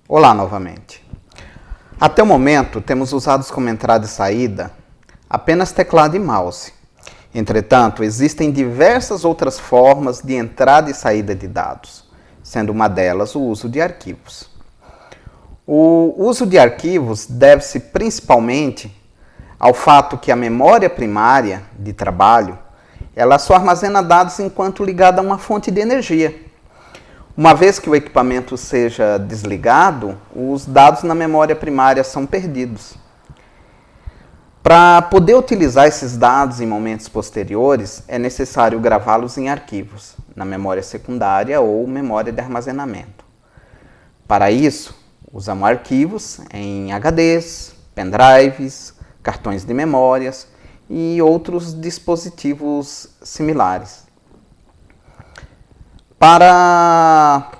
Olá novamente. Até o momento, temos usado como entrada e saída apenas teclado e mouse. Entretanto, existem diversas outras formas de entrada e saída de dados, sendo uma delas o uso de arquivos. O uso de arquivos deve-se principalmente ao fato que a memória primária de trabalho, ela só armazena dados enquanto ligada a uma fonte de energia. Uma vez que o equipamento seja desligado, os dados na memória primária são perdidos. Para poder utilizar esses dados em momentos posteriores, é necessário gravá-los em arquivos, na memória secundária ou memória de armazenamento. Para isso, usamos arquivos em HDs, pendrives, cartões de memórias e outros dispositivos similares. Para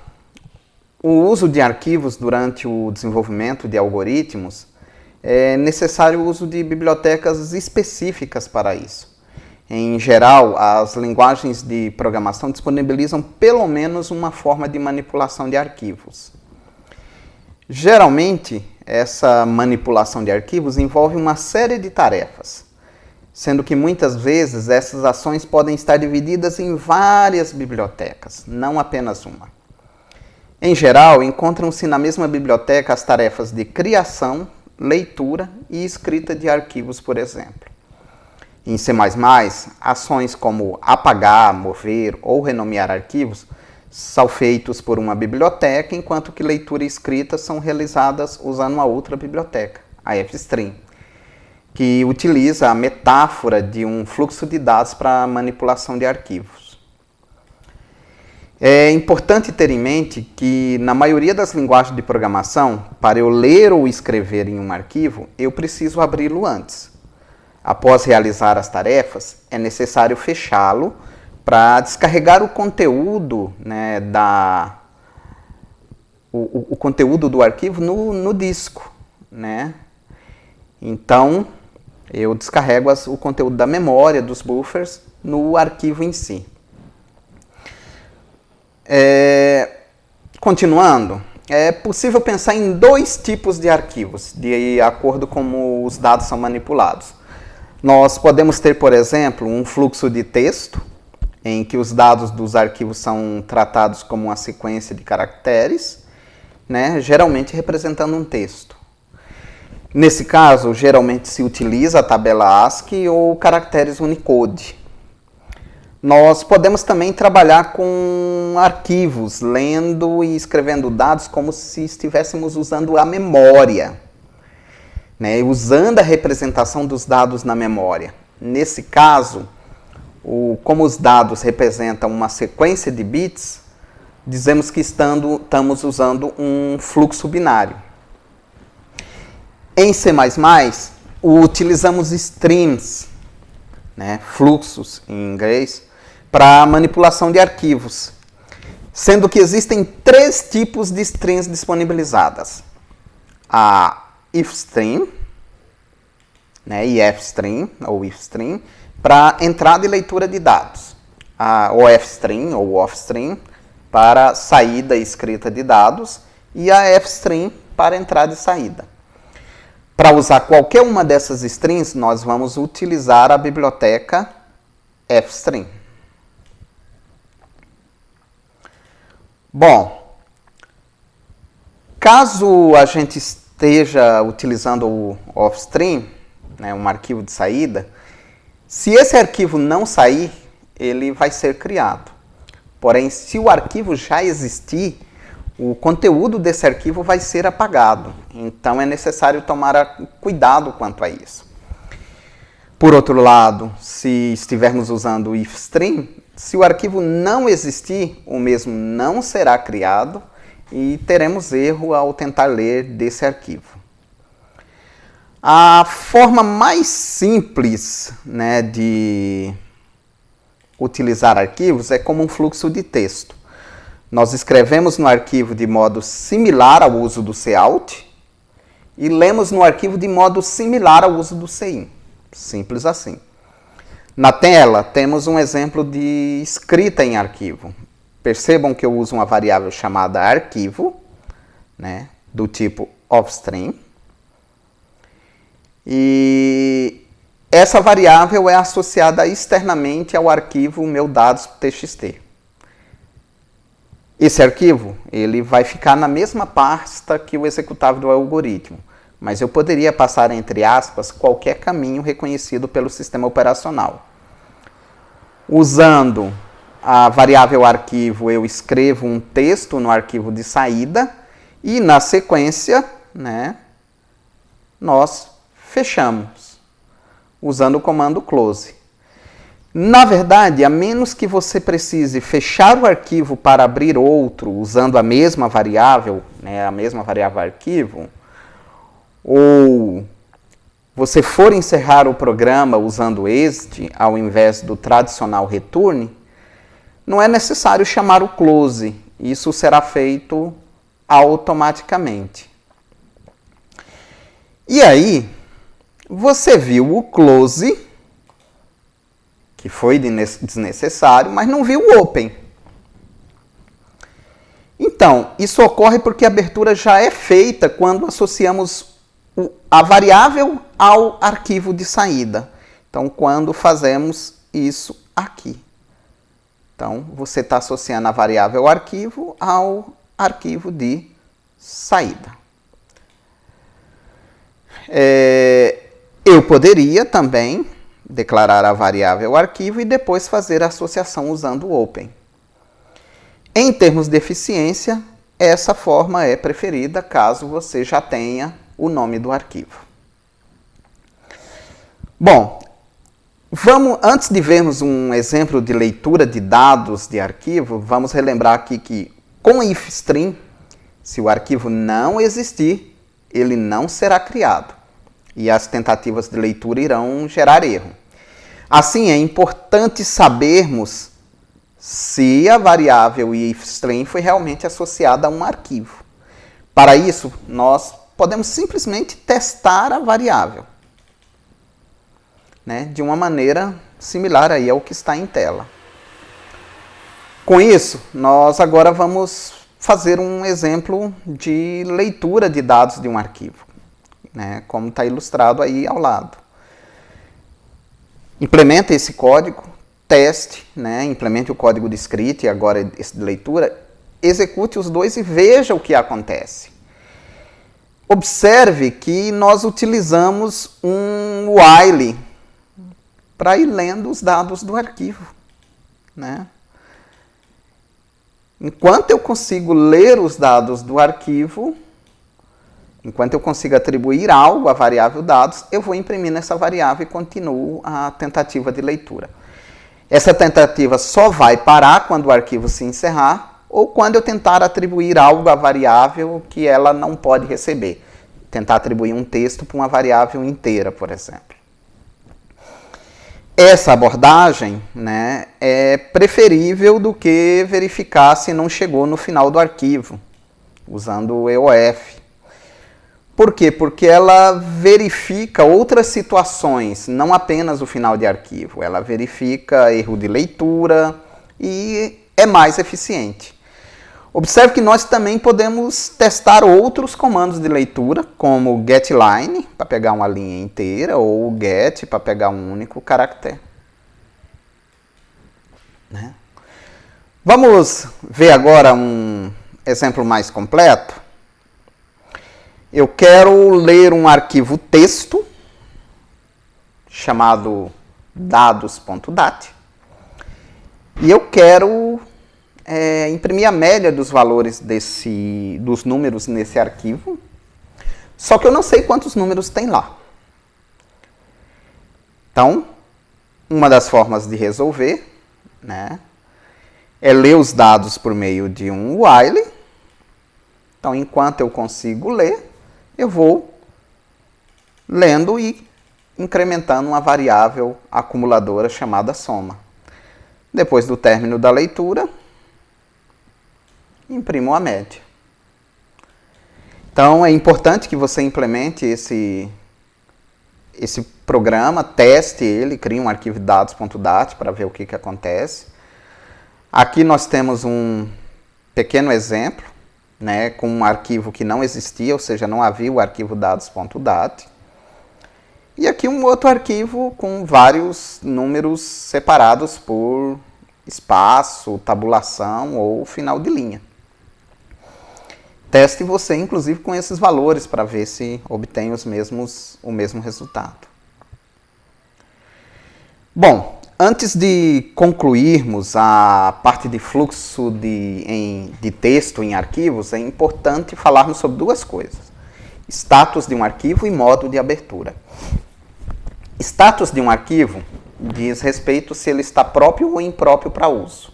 o uso de arquivos durante o desenvolvimento de algoritmos, é necessário o uso de bibliotecas específicas para isso. Em geral, as linguagens de programação disponibilizam pelo menos uma forma de manipulação de arquivos. Geralmente, essa manipulação de arquivos envolve uma série de tarefas, sendo que muitas vezes essas ações podem estar divididas em várias bibliotecas, não apenas uma. Em geral, encontram-se na mesma biblioteca as tarefas de criação, leitura e escrita de arquivos, por exemplo. Em C++, ações como apagar, mover ou renomear arquivos são feitos por uma biblioteca, enquanto que leitura e escrita são realizadas usando uma outra biblioteca, a fstream, que utiliza a metáfora de um fluxo de dados para manipulação de arquivos. É importante ter em mente que, na maioria das linguagens de programação, para eu ler ou escrever em um arquivo, eu preciso abri-lo antes. Após realizar as tarefas, é necessário fechá-lo para descarregar o conteúdo, o conteúdo do arquivo no disco, Então, eu descarrego o conteúdo da memória, dos buffers, no arquivo em si. Continuando, é possível pensar em dois tipos de arquivos, de acordo com como os dados são manipulados. Nós podemos ter, por exemplo, um fluxo de texto, em que os dados dos arquivos são tratados como uma sequência de caracteres, geralmente representando um texto. Nesse caso, geralmente se utiliza a tabela ASCII ou caracteres Unicode. Nós podemos também trabalhar com arquivos, lendo e escrevendo dados como se estivéssemos usando a memória, usando a representação dos dados na memória. Nesse caso, como os dados representam uma sequência de bits, dizemos que estamos usando um fluxo binário. Em C++, utilizamos streams, fluxos em inglês, para manipulação de arquivos, sendo que existem três tipos de strings disponibilizadas. A ifstream, e fstream, ou ifstream, para entrada e leitura de dados. A ofstream, ou offstream, para saída e escrita de dados, e a fstream para entrada e saída. Para usar qualquer uma dessas strings, nós vamos utilizar a biblioteca fstream. Bom, caso a gente esteja utilizando o offstream, um arquivo de saída, se esse arquivo não sair, ele vai ser criado. Porém, se o arquivo já existir, o conteúdo desse arquivo vai ser apagado. Então, é necessário tomar cuidado quanto a isso. Por outro lado, se estivermos usando o ifstream, se o arquivo não existir, o mesmo não será criado e teremos erro ao tentar ler desse arquivo. A forma mais simples de utilizar arquivos é como um fluxo de texto. Nós escrevemos no arquivo de modo similar ao uso do cout e lemos no arquivo de modo similar ao uso do cin. Simples assim. Na tela, temos um exemplo de escrita em arquivo. Percebam que eu uso uma variável chamada arquivo, do tipo offstream. E essa variável é associada externamente ao arquivo meu dados.txt. Esse arquivo ele vai ficar na mesma pasta que o executável do algoritmo, mas eu poderia passar, entre aspas, qualquer caminho reconhecido pelo sistema operacional. Usando a variável arquivo, eu escrevo um texto no arquivo de saída e, na sequência, nós fechamos, usando o comando close. Na verdade, a menos que você precise fechar o arquivo para abrir outro, usando a mesma variável, arquivo, ou você for encerrar o programa usando este, ao invés do tradicional return, não é necessário chamar o close. Isso será feito automaticamente. E aí, você viu o close, que foi desnecessário, mas não viu o open. Então, isso ocorre porque a abertura já é feita quando associamos a variável ao arquivo de saída. Então, quando fazemos isso aqui. Então, você está associando a variável arquivo ao arquivo de saída. Eu poderia também declarar a variável arquivo e depois fazer a associação usando o open. Em termos de eficiência, essa forma é preferida caso você já tenha o nome do arquivo. Bom, antes de vermos um exemplo de leitura de dados de arquivo, vamos relembrar aqui que com ifstream, se o arquivo não existir, ele não será criado e as tentativas de leitura irão gerar erro. Assim, é importante sabermos se a variável ifstream foi realmente associada a um arquivo. Para isso, nós podemos simplesmente testar a variável, de uma maneira similar aí ao que está em tela. Com isso, nós agora vamos fazer um exemplo de leitura de dados de um arquivo, como está ilustrado aí ao lado. Implemente esse código, teste, implemente o código de escrita e agora esse de leitura, execute os dois e veja o que acontece. Observe que nós utilizamos um while para ir lendo os dados do arquivo. Enquanto eu consigo ler os dados do arquivo, enquanto eu consigo atribuir algo à variável dados, eu vou imprimir nessa variável e continuo a tentativa de leitura. Essa tentativa só vai parar quando o arquivo se encerrar ou quando eu tentar atribuir algo à variável que ela não pode receber. Tentar atribuir um texto para uma variável inteira, por exemplo. Essa abordagem é preferível do que verificar se não chegou no final do arquivo, usando o EOF. Por quê? Porque ela verifica outras situações, não apenas o final de arquivo. Ela verifica erro de leitura e é mais eficiente. Observe que nós também podemos testar outros comandos de leitura, como o getLine, para pegar uma linha inteira, ou o get, para pegar um único caractere. Vamos ver agora um exemplo mais completo. Eu quero ler um arquivo texto, chamado dados.dat, e eu quero imprimir a média dos valores dos números nesse arquivo, só que eu não sei quantos números tem lá. Então, uma das formas de resolver é ler os dados por meio de um while. Então, enquanto eu consigo ler, eu vou lendo e incrementando uma variável acumuladora chamada soma. Depois do término da leitura, imprimo a média. Então, é importante que você implemente esse programa, teste ele, crie um arquivo dados.dat para ver o que acontece. Aqui nós temos um pequeno exemplo né, com um arquivo que não existia, ou seja, não havia o arquivo dados.dat. E aqui um outro arquivo com vários números separados por espaço, tabulação ou final de linha. Teste você, inclusive, com esses valores para ver se obtém o mesmo resultado. Bom, antes de concluirmos a parte de fluxo de texto em arquivos, é importante falarmos sobre duas coisas: status de um arquivo e modo de abertura. Status de um arquivo diz respeito se ele está próprio ou impróprio para uso.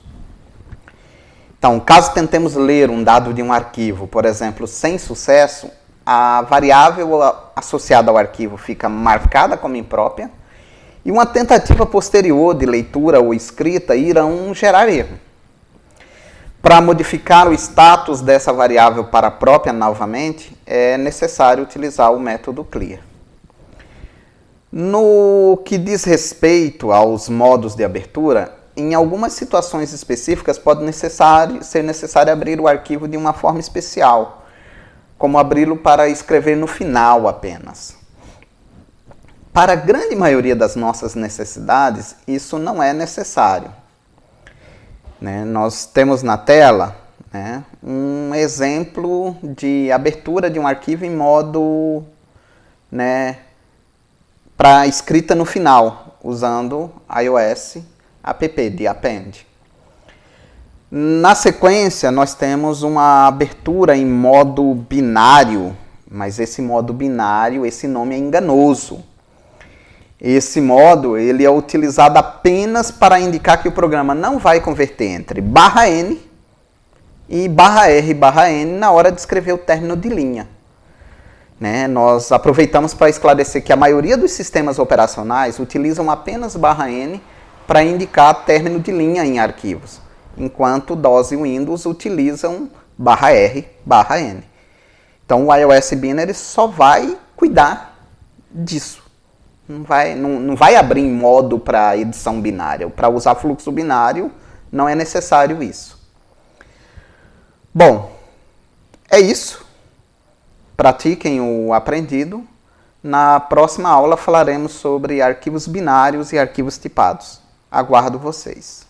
Então, caso tentemos ler um dado de um arquivo, por exemplo, sem sucesso, a variável associada ao arquivo fica marcada como imprópria e uma tentativa posterior de leitura ou escrita irão gerar erro. Para modificar o status dessa variável para a própria novamente, é necessário utilizar o método clear. No que diz respeito aos modos de abertura, em algumas situações específicas pode ser necessário abrir o arquivo de uma forma especial, como abri-lo para escrever no final apenas. Para a grande maioria das nossas necessidades, isso não é necessário. Nós temos na tela um exemplo de abertura de um arquivo em modo para escrita no final, usando iOS app de append. Na sequência, nós temos uma abertura em modo binário, mas esse modo binário, esse nome é enganoso. Esse modo ele é utilizado apenas para indicar que o programa não vai converter entre /n e /r/n na hora de escrever o término de linha. Nós aproveitamos para esclarecer que a maioria dos sistemas operacionais utilizam apenas /n para indicar término de linha em arquivos, enquanto DOS e Windows utilizam /r/n. Então o iOS Binary só vai cuidar disso. Não vai abrir em modo para edição binária. Para usar fluxo binário não é necessário isso. Bom, é isso. Pratiquem o aprendido. Na próxima aula falaremos sobre arquivos binários e arquivos tipados. Aguardo vocês.